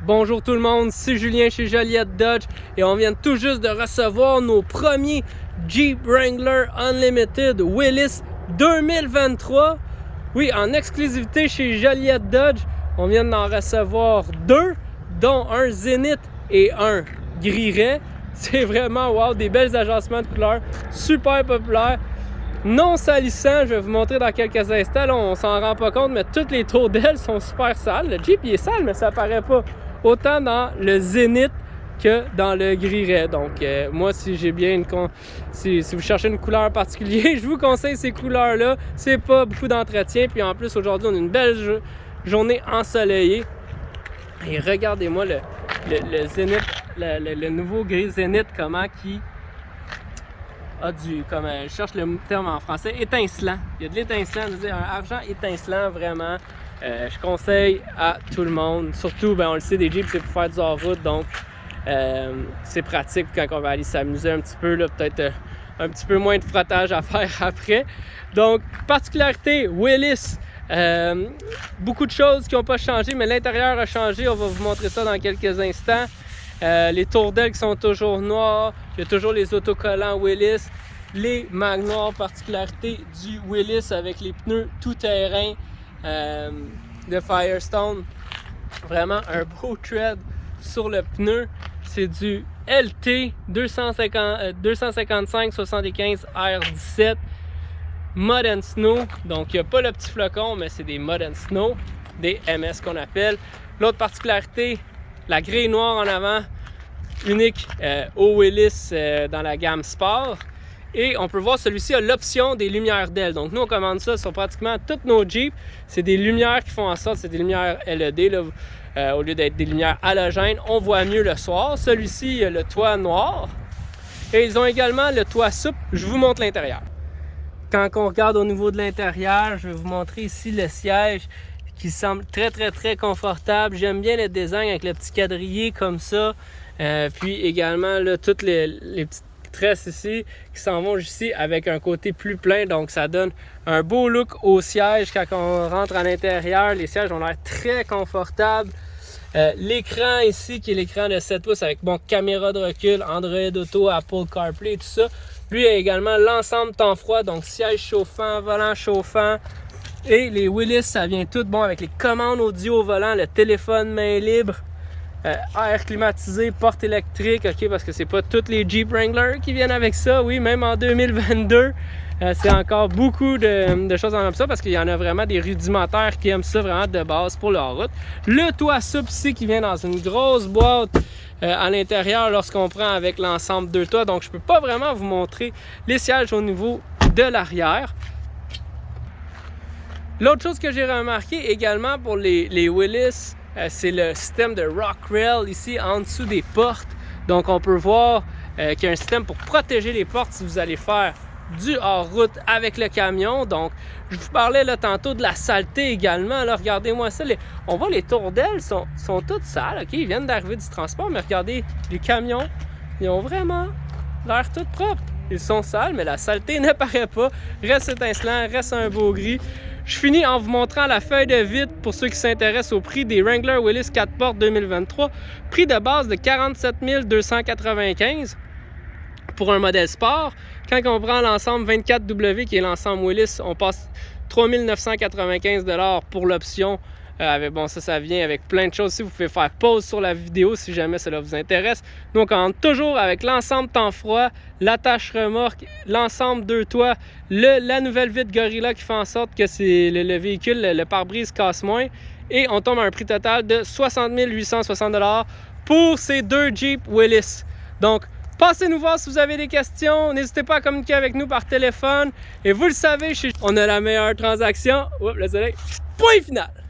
Bonjour tout le monde, c'est Julien chez Joliette Dodge et on vient tout juste de recevoir nos premiers Jeep Wrangler Unlimited Willys 2023. Oui, en exclusivité chez Joliette Dodge, on vient d'en recevoir deux, dont un Zénith et un Gris-Ray. C'est vraiment wow, des belles agencements de couleurs, super populaires, non salissants. Je vais vous montrer dans quelques instants. Là, on s'en rend pas compte, mais toutes les tours d'ailes sont super sales. Le Jeep il est sale, mais ça paraît pas. Autant dans le Zénith que dans le Gris-Ray. Donc, moi, si j'ai bien si vous cherchez une couleur particulière, je vous conseille ces couleurs-là. C'est pas beaucoup d'entretien. Puis en plus, aujourd'hui, on a une belle journée ensoleillée. Et regardez-moi le Zénith, le nouveau gris Zénith, comment qui a je cherche le terme en français, étincelant. Il y a de l'étincelant, un argent étincelant vraiment. Je conseille à tout le monde. Surtout, on le sait, des Jeeps, c'est pour faire du hors-route, donc c'est pratique quand on va aller s'amuser un petit peu, peut-être un petit peu moins de frottage à faire après. Donc, particularité, Willys, beaucoup de choses qui n'ont pas changé, mais l'intérieur a changé. On va vous montrer ça dans quelques instants. Les tours d'ailes qui sont toujours noirs. Il y a toujours les autocollants Willys. Les mags noirs, particularité du Willys avec les pneus tout-terrain de Firestone. Vraiment un beau tread sur le pneu. C'est du LT 255-75 R17 Mud and Snow. Donc il n'y a pas le petit flocon, mais c'est des Mud and Snow, des MS qu'on appelle. L'autre particularité, la grille noire en avant, unique au Willys dans la gamme Sport. Et on peut voir, celui-ci a l'option des lumières d'aile. Donc nous, on commande ça sur pratiquement toutes nos Jeeps. C'est des lumières qui font en sorte, c'est des lumières LED, là, au lieu d'être des lumières halogènes. On voit mieux le soir. Celui-ci, il a le toit noir. Et ils ont également le toit souple. Je vous montre l'intérieur. Quand on regarde au niveau de l'intérieur, je vais vous montrer ici le siège qui semble très confortable. J'aime bien le design avec le petit quadrillé comme ça. Puis également, là, toutes les petites tresses ici qui s'en vont ici avec un côté plus plein, donc ça donne un beau look au siège. Quand on rentre à l'intérieur, les sièges ont l'air très confortables. L'écran ici qui est l'écran de 7 pouces avec caméra de recul, Android Auto, Apple CarPlay, tout ça. Lui a également l'ensemble temps froid, donc siège chauffant, volant chauffant. Et les Willys, ça vient tout avec les commandes audio au volant, le téléphone main libre. Air climatisé, porte électrique, ok, parce que c'est pas toutes les Jeep Wrangler qui viennent avec ça. Oui, même en 2022, c'est encore beaucoup de choses en ça, parce qu'il y en a vraiment des rudimentaires qui aiment ça vraiment de base pour leur route. Le toit souple ici qui vient dans une grosse boîte à l'intérieur lorsqu'on prend avec l'ensemble de toits. Donc je peux pas vraiment vous montrer les sièges au niveau de l'arrière. L'autre chose que j'ai remarqué également pour les Willys, c'est le système de Rock Rail ici en dessous des portes. Donc on peut voir qu'il y a un système pour protéger les portes si vous allez faire du hors-route avec le camion. Donc je vous parlais là tantôt de la saleté également. Là, regardez-moi ça. On voit les tours d'ailes sont toutes sales. Okay? Ils viennent d'arriver du transport, mais regardez, les camions, ils ont vraiment l'air tout propres. Ils sont sales, mais la saleté ne paraît pas. Reste étincelant, reste un beau gris. Je finis en vous montrant la feuille de vide pour ceux qui s'intéressent au prix des Wrangler Willys 4 portes 2023. Prix de base de 47 295 pour un modèle sport. Quand on prend l'ensemble 24W qui est l'ensemble Willys, on passe 3 995 $ pour l'option. Ça vient avec plein de choses. Si vous pouvez faire pause sur la vidéo si jamais cela vous intéresse. Nous, on commande toujours avec l'ensemble temps froid, l'attache remorque, l'ensemble deux toits, la nouvelle vitre Gorilla qui fait en sorte que le véhicule, le pare-brise casse moins. Et on tombe à un prix total de 60 860 $ pour ces deux Jeep Willys. Donc, passez nous voir si vous avez des questions. N'hésitez pas à communiquer avec nous par téléphone. Et vous le savez, on a la meilleure transaction. Oups, le soleil. Point final!